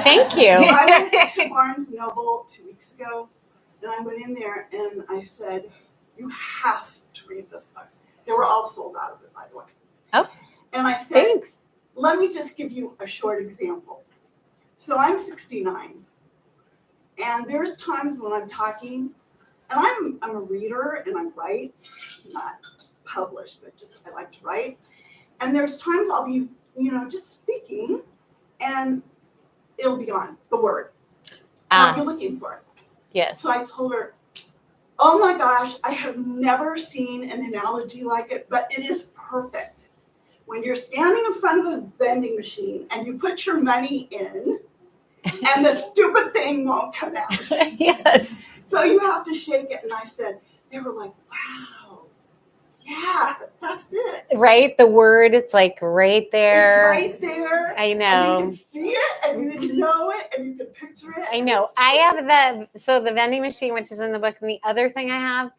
thank you. I went to Barnes & Noble 2 weeks ago, and I went in there and I said, you have to read this book. They were all sold out of it, by the way. Oh, and I said, thanks. let me just give you a short example. So I'm 69, and there's times when I'm talking, and I'm a reader and I write, not published, but just I like to write. And there's times I'll be, just speaking, and it'll be gone, the word. I'll be looking for it. Yes. So I told her, oh my gosh, I have never seen an analogy like it, but it is perfect. When you're standing in front of a vending machine and you put your money in, and the stupid thing won't come out. Yes. So you have to shake it. And I said, they were like, wow, Yeah, that's it. Right? The word, it's like right there. It's right there. I And know. you can see it, and you can know it, and you can picture it. I know. I have the vending machine, which is in the book. And the other thing I have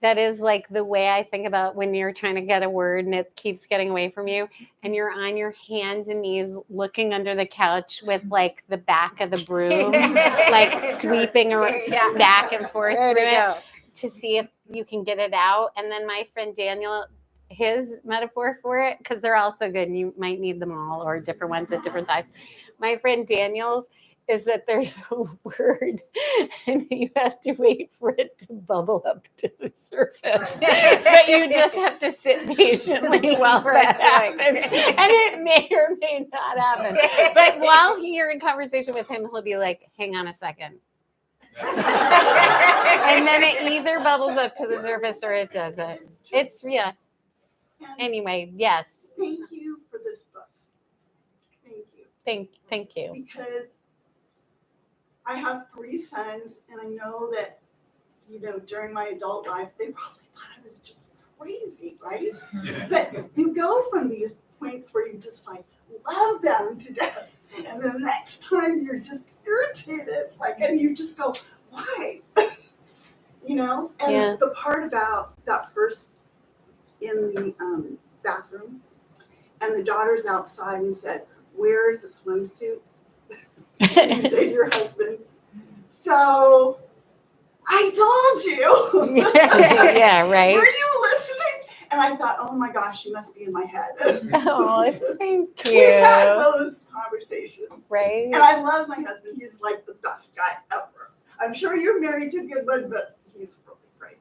that is like the way I think about when you're trying to get a word and it keeps getting away from you and you're on your hands and knees looking under the couch with like the back of the broom, like sweeping around, back and forth through it to see if you can get it out. And then my friend Daniel, his metaphor for it, because they're all so good and you might need them all or different ones at different times. My friend Daniel's is that there's a word and you have to wait for it to bubble up to the surface. But you just have to sit patiently while that happens. And it may or may not happen. But while you're in conversation with him, he'll be like, hang on a second. And then it either bubbles up to the surface or it doesn't. It's, yeah. And Anyway, yes. thank you for this book. Thank you. Thank you. Because I have 3 sons, and I know that, during my adult life, they probably thought I was just crazy, right? Yeah. But you go from these points where you just like love them to death, and the next time you're just irritated, and you just go, why? And Yeah. the part about that first in the bathroom, and the daughter's outside and said, "Where's the swimsuits?" You say to your husband, "So I told you." Yeah, right. Were you listening? And I thought, oh my gosh, you must be in my head. Oh, thank We've had you. those conversations. Right? And I love my husband. He's like the best guy ever. I'm sure you're married to a good one, but he's really great.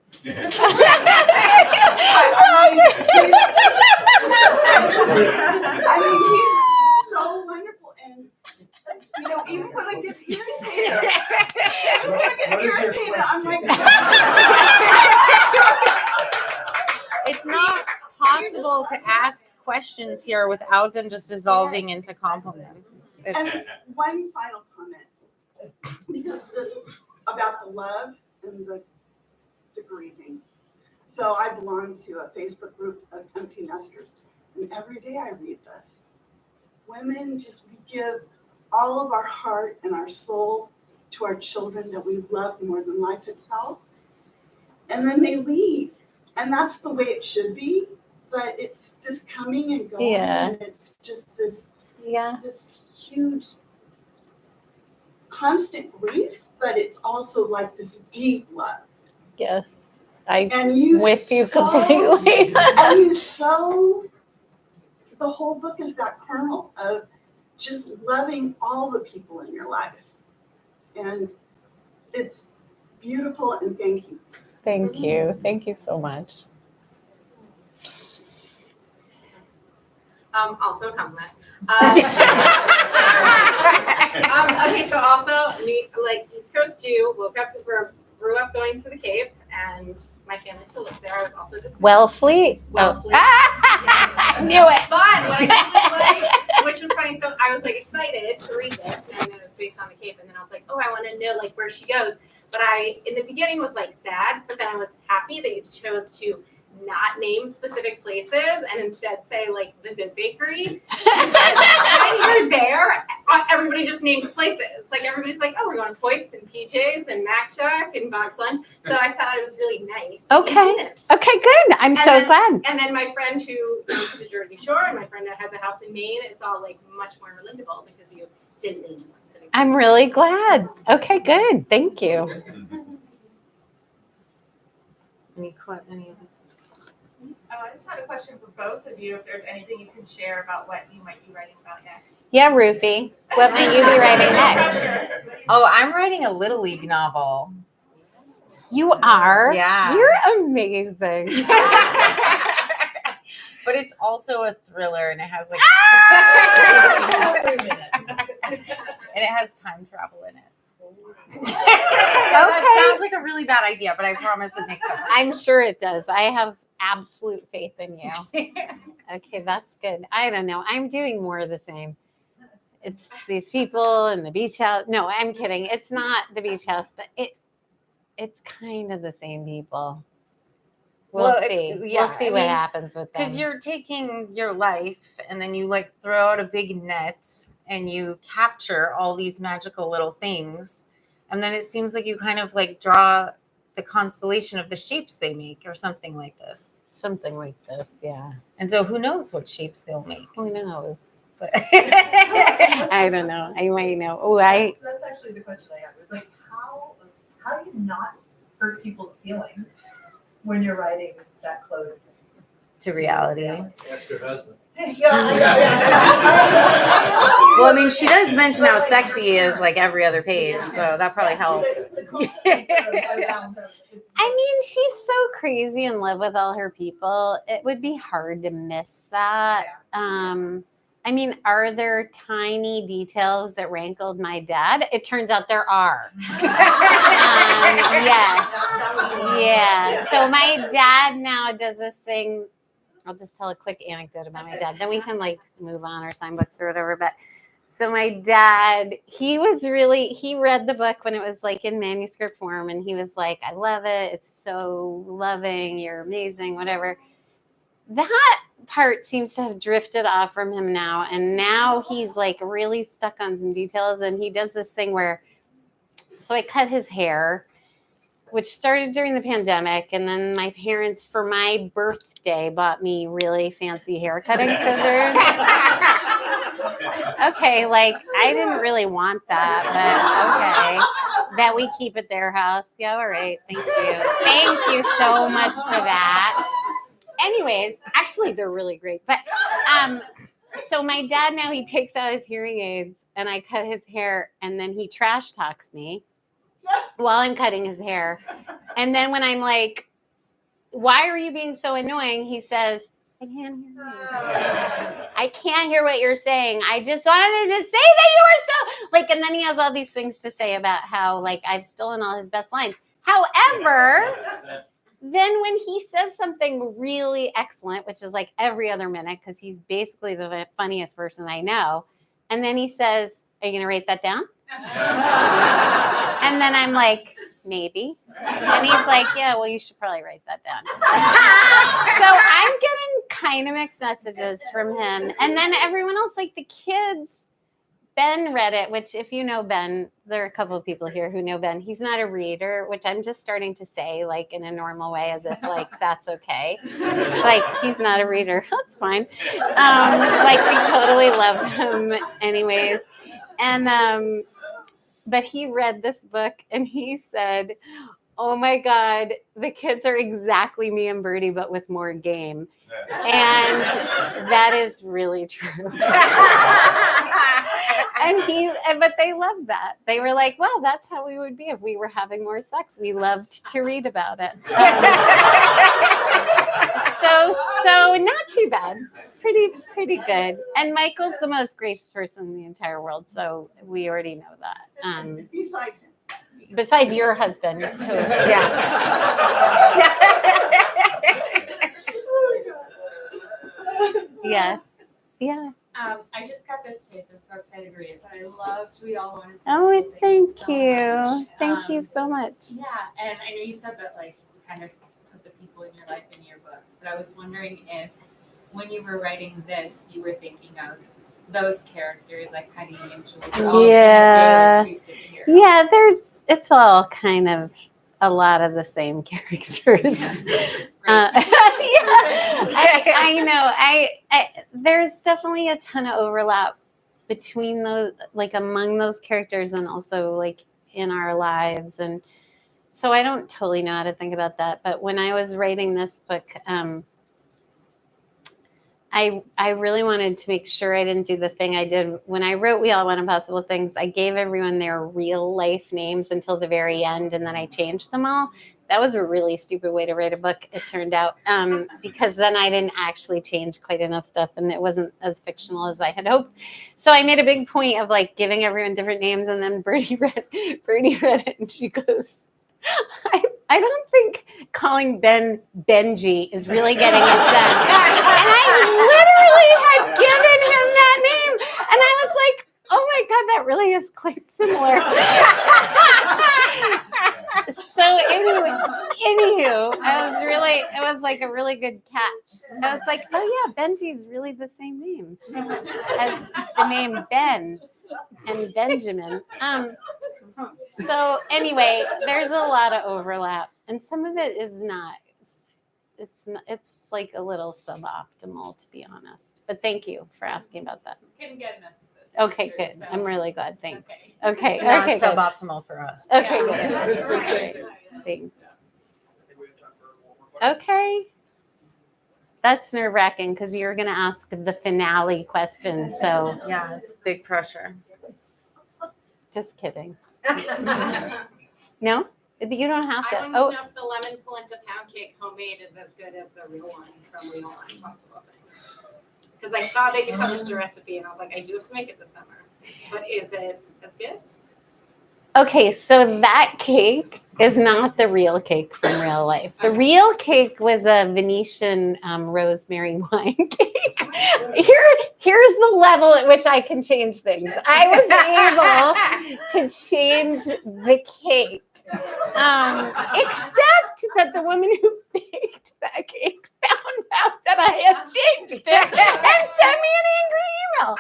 I mean, he's so wonderful. And, even when I get irritated, I'm like, It's not possible to ask questions here without them just dissolving into compliments. and It's, one final comment, because this about the love and the grieving. So I belong to a Facebook group of empty nesters, and every day I read this. Women, we give all of our heart and our soul to our children that we love more than life itself, and then they leave, and that's the way it should be. But it's this coming and going, and it's just this huge, constant grief. But it's also like this deep love. Yes. And you with you sow, completely. and you sow. The whole book is that kernel of just loving all the people in your life, and it's beautiful. And thank you. Thank you. Thank you so much. Also a compliment. Okay, so also me, like East Coast Jew, grew up going to the Cape, and my family still lives there. I was also just Wellfleet. Wellfleet. Knew it. But what I did which was funny, so I was like excited to read this, and it was based on the Cape, and then I was like, oh, I want to know like where she goes. But I, in the beginning, was like sad, but then I was happy that you chose to not name specific places and instead say like the Good Bakery. When you're there, everybody just names places. Like everybody's like, oh, we're going to Poits and PJ's and Mac Shack and Box Lunch. So I thought it was really nice. Okay. Okay, good. I'm so glad. And then my friend who goes to the Jersey Shore and my friend that has a house in Maine, it's all like much more relatable because you didn't name specific. I'm really glad. Okay, good. Thank you. any other? I just had a question for both of you. If there's anything you can share about what you might be writing about next. Yeah, Rufi. What might you be writing next? Oh, I'm writing a Little League novel. You are? Yeah. You're amazing. But it's also a thriller, and it has like and it has time travel in it. That sounds like a really bad idea, but I promise it makes sense. I'm sure it does. I have absolute faith in you. Okay, that's good. I don't know. I'm doing more of the same. It's these people and the beach house. No, I'm kidding. It's not the beach house, but it's kind of the same people. We'll it's- see. yeah, we'll see I what mean, happens with them. Because you're taking your life and then you like throw out a big net and you capture all these magical little things. And then it seems like you kind of like draw the constellation of the shapes they make or something like this. Something like this, yeah. And so who knows what shapes they'll make. Who knows? But I don't know. I might know. Oh, That's actually the question I have. It's like how do you not hurt people's feelings when you're writing that close to reality. Ask your husband. Well, I mean, she does mention how sexy he is like every other page, so that probably helps. I mean, she's so crazy in love with all her people. It would be hard to miss that. I mean, are there tiny details that rankled my dad? It turns out there are. Yes. Yeah. So my dad now does this thing. I'll just tell a quick anecdote about my dad. Then we can like move on or sign books or whatever. But so my dad, he read the book when it was like in manuscript form. And he was like, I love it. It's so loving. You're amazing, whatever. That part seems to have drifted off from him now. And now he's like really stuck on some details. And he does this thing where, so I cut his hair, which started during the pandemic. And then my parents, for my birthday, bought me really fancy hair cutting scissors. Okay, like I didn't really want that, but okay. That we keep at their house. Yeah, all right. Thank you. Thank you so much for that. Anyways, actually, they're really great. But so my dad now, he takes out his hearing aids and I cut his hair and then he trash talks me while I'm cutting his hair. And then when I'm like, why are you being so annoying? He says, I can't hear you. I can't hear what you're saying. I just wanted to say that you were so like, and then he has all these things to say about how like I've stolen all his best lines. However, then when he says something really excellent, which is like every other minute, because he's basically the funniest person I know, and then he says, are you going to write that down? And then I'm like, maybe. And he's like, yeah, well, you should probably write that down. So I'm getting kind of mixed messages from him. And then everyone else, like the kids, Ben read it, which if you know Ben, there are a couple of people here who know Ben. He's not a reader, which I'm just starting to say like in a normal way as if like that's okay. Like he's not a reader. That's fine. Like we totally love him anyways. And but he read this book and he said, oh my God, the kids are exactly me and Birdie, but with more game. And that is really true. But they loved that. They were like, well, that's how we would be if we were having more sex. We loved to read about it. So not too bad. Pretty good. And Michael's the most gracious person in the entire world. So we already know that. Besides him. Besides your husband, who, yeah. Yeah. Yeah. I just got this today, so I'm so excited to read it. But I loved We All Wanted This Oh, Thing thank so you. much. Thank you so much. Yeah, and I know you said that like you kind of put the people in your life in your books, but I was wondering if when you were writing this, you were thinking of those characters like Penny and Jules. Yeah. Yeah, it's all kind of a lot of the same characters. I know. There's definitely a ton of overlap between those, like among those characters, and also like in our lives. And so I don't totally know how to think about that. But when I was writing this book, I really wanted to make sure I didn't do the thing I did when I wrote We All Want Impossible Things. I gave everyone their real life names until the very end, and then I changed them all. That was a really stupid way to write a book, it turned out, because then I didn't actually change quite enough stuff, and it wasn't as fictional as I had hoped. So I made a big point of like giving everyone different names, and then Birdie read it, and she goes, I don't think calling Ben Benji is really getting it done. And I literally had given him that name. And I was like, oh my God, that really is quite similar. So anywho, it was like a really good catch. I was like, oh yeah, Benji's really the same name as the name Ben and Benjamin. So anyway, there's a lot of overlap, and some of it is not. It's like a little suboptimal, to be honest. But thank you for asking about that. Couldn't get enough of this. Okay, pictures, good. so- I'm really glad. Thanks. Okay. Okay, It's not okay, good. suboptimal for us. Okay, Yeah. good. It's just great. Thanks. I think we have time for one more question. Okay. That's nerve wracking because you're going to ask the finale question. So Yeah, it's big pressure. just kidding. No, you don't have I to. want to Oh, know if the lemon polenta pound cake homemade is as good as the real one from Real Life Possible Things. Because I saw that you published a recipe and I was like, I do have to make it this summer. But is it as good? okay. So that cake is not the real cake from real life. The real cake was a Venetian rosemary wine cake. Here's the level at which I can change things. I was able to change the cake. Except that the woman who baked that cake found out that I had changed it and sent me an angry email.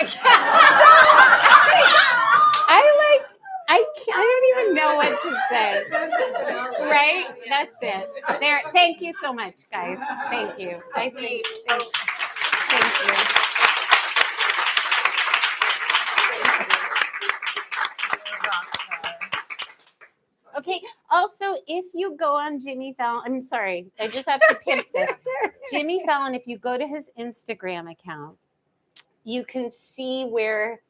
I don't even know what to say. Right? That's it. There. Thank you so much, guys. Thank you. Thank you. Okay. Also, if you go on Jimmy Fallon, I'm sorry, I just have to pimp this. Jimmy Fallon, if you go to his Instagram account, you can see where